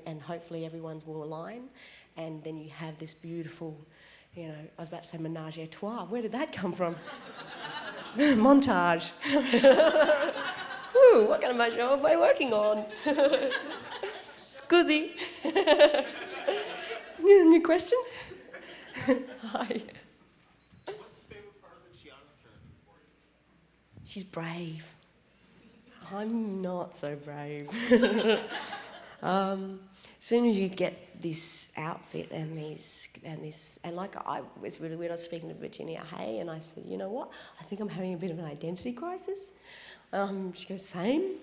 and hopefully everyone's will align, and then you have this beautiful, I was about to say menage a trois, where did that come from? Montage. Ooh, what kind of motion am I working on? Scuzzy. New question? Hi. What's the favorite part of the Chiana character for you? She's brave. I'm not so brave. As soon as you get this outfit and like I was really weird. I was speaking to Virginia Hay and I said, you know what? I think I'm having a bit of an identity crisis. She goes, same.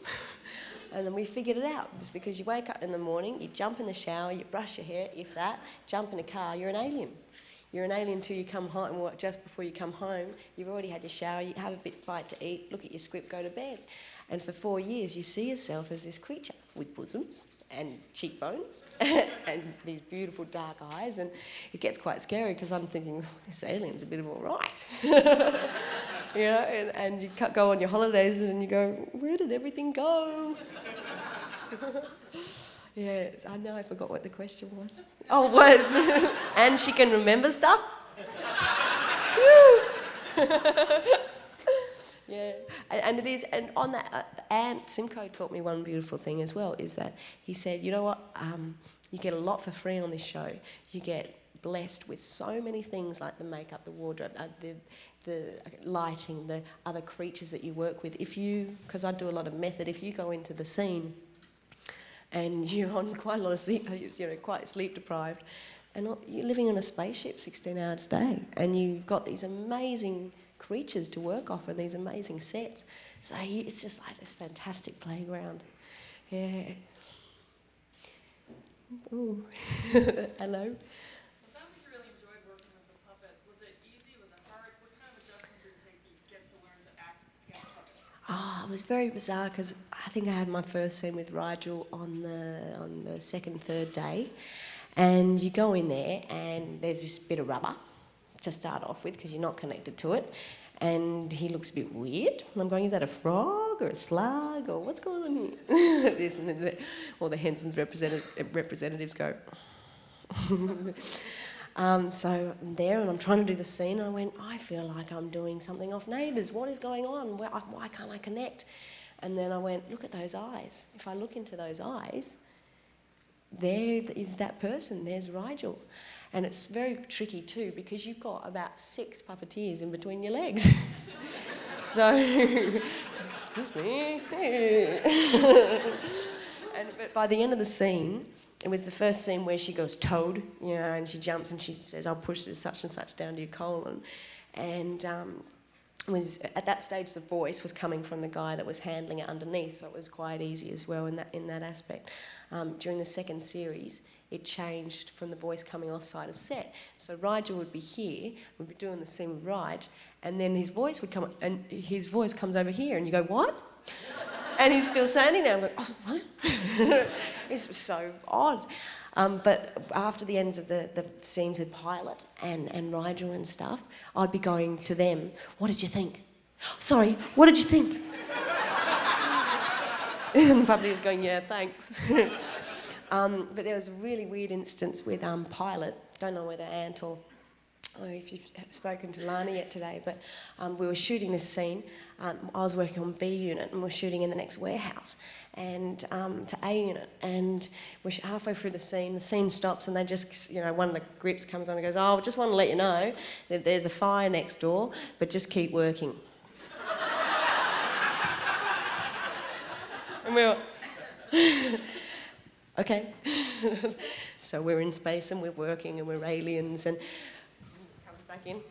And then we figured it out. It's because you wake up in the morning, you jump in the shower, you brush your hair, if that, jump in a car, you're an alien. You're an alien till you come home, or just before you come home, you've already had your shower, you have a bite to eat, look at your script, go to bed. And for 4 years, you see yourself as this creature with bosoms and cheekbones and these beautiful dark eyes, and it gets quite scary because I'm thinking, this alien's a bit of all right. And you go on your holidays and you go, where did everything go? Yeah, I know, I forgot what the question was. Oh, what? And she can remember stuff? Yeah, and it is, and on that, and Simcoe taught me one beautiful thing as well, is that he said, you know what, you get a lot for free on this show. You get blessed with so many things like the makeup, the wardrobe, the lighting, the other creatures that you work with. Because I do a lot of method, if you go into the scene and you're on quite a lot of sleep, quite sleep deprived, and you're living on a spaceship 16 hours a day, and you've got these amazing creatures to work off and these amazing sets. So it's just like this fantastic playground. Yeah. Ooh. Hello. It sounds like you really enjoyed working with the puppets. Was it easy? Was it hard? What kind of adjustments did it take to get to learn to act against puppets? It was very bizarre because I think I had my first scene with Rigel on the second, third day, and you go in there and there's this bit of rubber to start off with because you're not connected to it, and he looks a bit weird. And I'm going, is that a frog or a slug or what's going on here? This and that. All the Henson's representatives go. So I'm there and I'm trying to do the scene and I went, I feel like I'm doing something off Neighbours. What is going on? Why can't I connect? And then I went, look at those eyes. If I look into those eyes, there is that person. There's Rigel. And it's very tricky too because you've got about 6 puppeteers in between your legs. So, excuse me. But by the end of the scene, it was the first scene where she goes toad, you know, and she jumps and she says, I'll push this such and such down to your colon. And was at that stage the voice was coming from the guy that was handling it underneath, so it was quite easy as well in that aspect. During the second series, it changed from the voice coming off side of set. So Rigel would be here, we'd be doing the scene with Rige, and then his voice would come, and his voice comes over here, and you go, what? And he's still standing there. I'm going, oh, what? It's so odd. But after the ends of the scenes with Pilot and Rigel and stuff, I'd be going to them, what did you think? Sorry, what did you think? And the puppeteer's going, yeah, thanks. But there was a really weird instance with Pilot. Don't know whether Ant or if you've spoken to Lana yet today, but we were shooting this scene. I was working on B unit and we're shooting in the next warehouse and to A unit, and we're halfway through the scene stops and they just, you know, one of the grips comes on and goes, oh, I just want to let you know that there's a fire next door, but just keep working. And we were, okay. So we're in space and we're working and we're aliens and comes back in.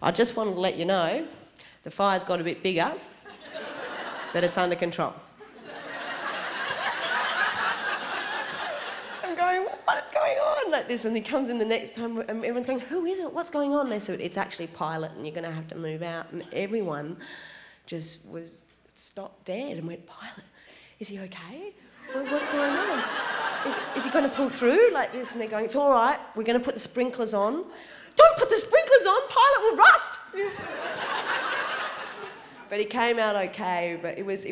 I just wanted to let you know the fire's got a bit bigger, but it's under control. I'm going, what is going on? Like this, and he comes in the next time, and everyone's going, who is it? What's going on? They said, it's actually Pilot, and you're going to have to move out. And everyone just was stopped dead and went, Pilot, is he okay? What's going on? Is he going to pull through like this? And they're going, it's all right, we're going to put the sprinklers on. Don't put the sprinklers on, Pilot will rust. But he came out okay. But it was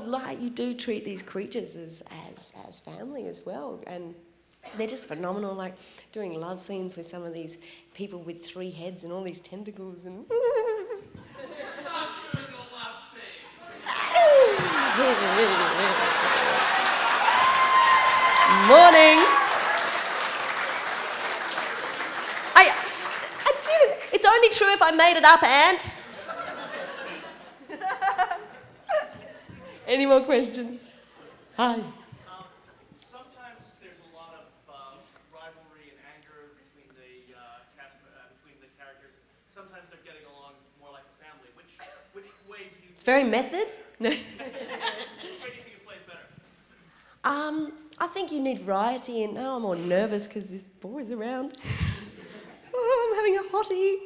like you do treat these creatures as family as well, and they're just phenomenal. Like doing love scenes with some of these people with 3 heads and all these tentacles and. Morning. I did it. It's only true if I made it up, Ant. Any more questions? Hi. Sometimes there's a lot of rivalry and anger between the cast, between the characters. Sometimes they're getting along more like a family. Which way do you? It's very method. No. Which way do you think it plays better? I think you need variety, and now I'm more nervous because this boy's around. Oh, I'm having a hottie.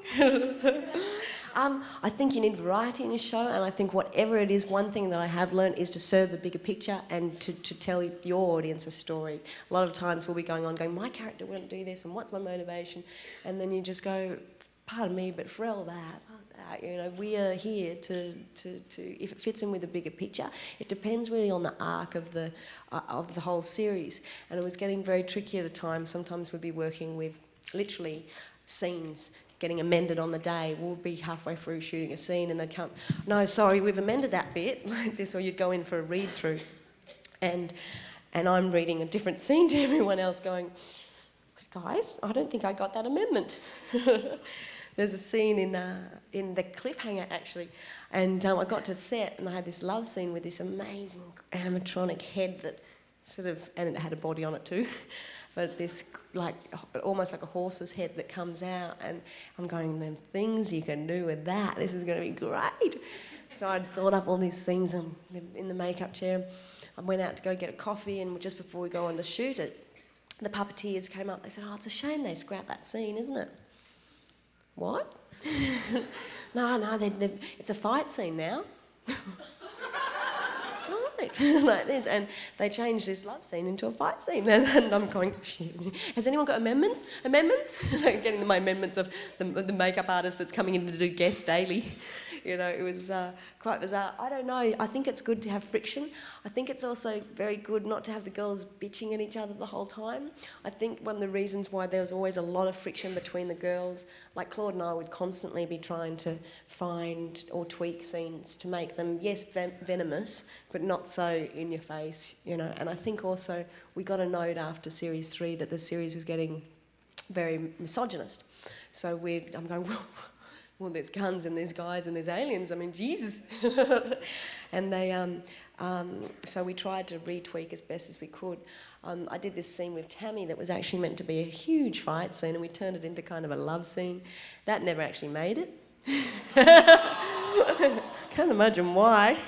I think you need variety in your show, and I think whatever it is, one thing that I have learned is to serve the bigger picture and to tell your audience a story. A lot of times we'll be going, my character wouldn't do this, and what's my motivation? And then you just go, pardon me, but for all that, you know, we are here to if it fits in with the bigger picture. It depends really on the arc of the whole series, and it was getting very tricky at a time. Sometimes we'd be working with literally scenes getting amended on the day. We'll be halfway through shooting a scene and they'd come, no, sorry, we've amended that bit, like this, or you'd go in for a read-through. And I'm reading a different scene to everyone else going, guys, I don't think I got that amendment. There's a scene in the cliffhanger, actually, and I got to set and I had this love scene with this amazing animatronic head that sort of, and it had a body on it too, but this like almost like a horse's head that comes out, and I'm going, them things you can do with that, this is going to be great. So I'd thought up all these things in the makeup chair. I went out to go get a coffee, and just before we go on to shoot it, the puppeteers came up. They said, "Oh, it's a shame they scrapped that scene, isn't it?" What? No, it's a fight scene now. Right, like this, and they changed this love scene into a fight scene, and I'm going, has anyone got amendments? Getting my amendments of the makeup artist that's coming in to do guest daily. You know, it was quite bizarre. I don't know, I think it's good to have friction. I think it's also very good not to have the girls bitching at each other the whole time. I think one of the reasons why there was always a lot of friction between the girls, like Claude and I would constantly be trying to find or tweak scenes to make them, yes, venomous, but not so in your face, you know. And I think also we got a note after series 3 that the series was getting very misogynist. So I'm going, well, there's guns and there's guys and there's aliens. I mean, Jesus. And they, so we tried to retweak as best as we could. I did this scene with Tammy that was actually meant to be a huge fight scene, and we turned it into kind of a love scene. That never actually made it. Can't imagine why.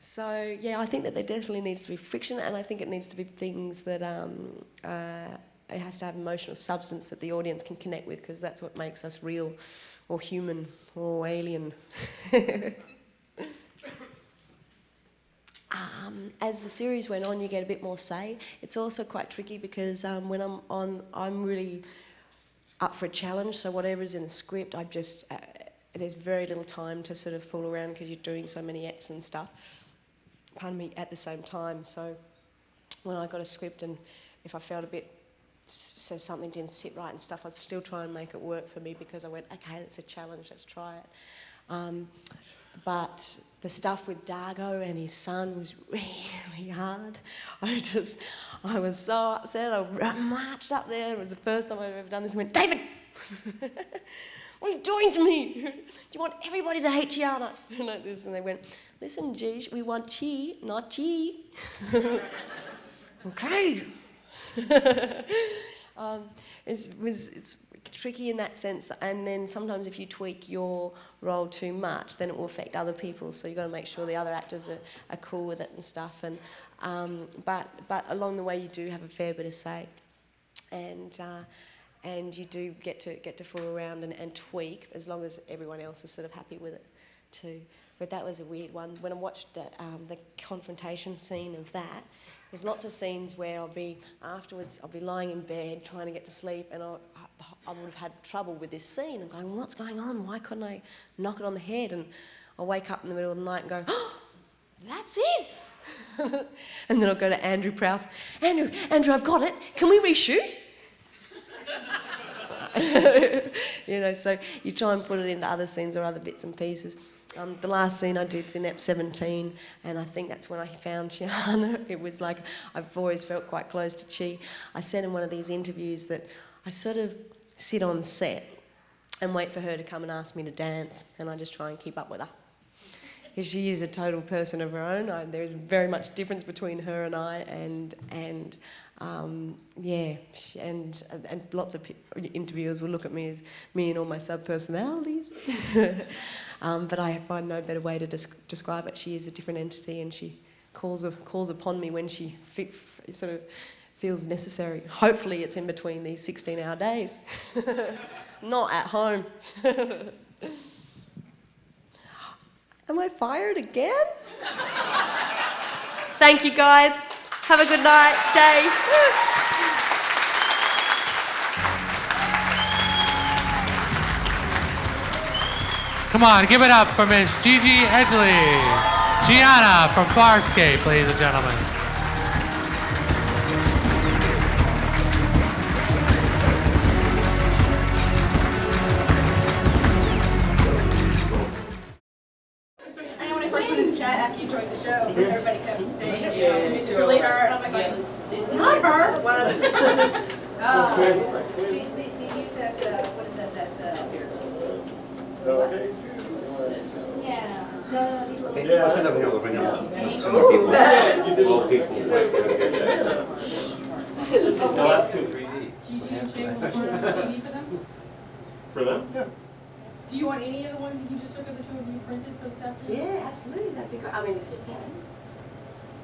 So yeah, I think that there definitely needs to be friction, and I think it needs to be things that it has to have emotional substance that the audience can connect with, because that's what makes us real, or human, or alien. As the series went on, you get a bit more say. It's also quite tricky because when I'm on, I'm really up for a challenge. So whatever's in the script, I just there's very little time to sort of fool around because you're doing so many eps and stuff. Pardon me, at the same time. So when I got a script, and if I felt a bit, so something didn't sit right and stuff, I'd still try and make it work for me, because I went, okay, it's a challenge, let's try it. But the stuff with Dargo and his son was really hard. I was so upset. I marched up there. It was the first time I've ever done this. I went, David, what are you doing to me? Do you want everybody to hate Chiana? Like this. And they went, listen, Gigi, we want Chi, not Chi. Okay. It's tricky in that sense, and then sometimes if you tweak your role too much, then it will affect other people. So you've got to make sure the other actors are cool with it and stuff. And but along the way, you do have a fair bit of say, and you do get to fool around and tweak, as long as everyone else is sort of happy with it too. But that was a weird one. When I watched the confrontation scene of that, there's lots of scenes where I'll be lying in bed trying to get to sleep, and I would have had trouble with this scene and going, what's going on? Why couldn't I knock it on the head? And I'll wake up in the middle of the night and go, oh, that's it. And then I'll go to Andrew Prowse. Andrew, I've got it. Can we reshoot? You know, so you try and put it into other scenes or other bits and pieces. The last scene I did is in Ep 17, and I think that's when I found Chiana. It was like, I've always felt quite close to Chi. I said in one of these interviews that I sort of sit on set and wait for her to come and ask me to dance, and I just try and keep up with her. Because she is a total person of her own. There's very much difference between her and I, and lots of interviewers will look at me as me and all my sub-personalities. But I find no better way to describe it. She is a different entity, and she calls upon me when she sort of feels necessary. Hopefully it's in between these 16-hour days, not at home. Am I fired again? Thank you, guys. Have a good night, day. Come on, give it up for Miss Gigi Edgley. Chiana from Farscape, ladies and gentlemen. I know when I first put in the chat after you joined the show, everybody kept saying, you know, it's really hard. I'm like, not hard. Oh, they use that, what is that here? Yeah. No, these little. I'll send up here, we'll bring it up. All people. No, that's too 3D. Gigi and Jay will learn CD for them? For them? Yeah. Do you want any of the ones that you just took of the two of you printed for this afternoon? Yeah, absolutely. That'd be great. I mean, if you can.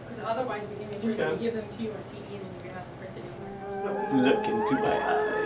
Because otherwise we can make sure that we give them to you on CD and then you can have them printed anywhere else. Look into my eyes.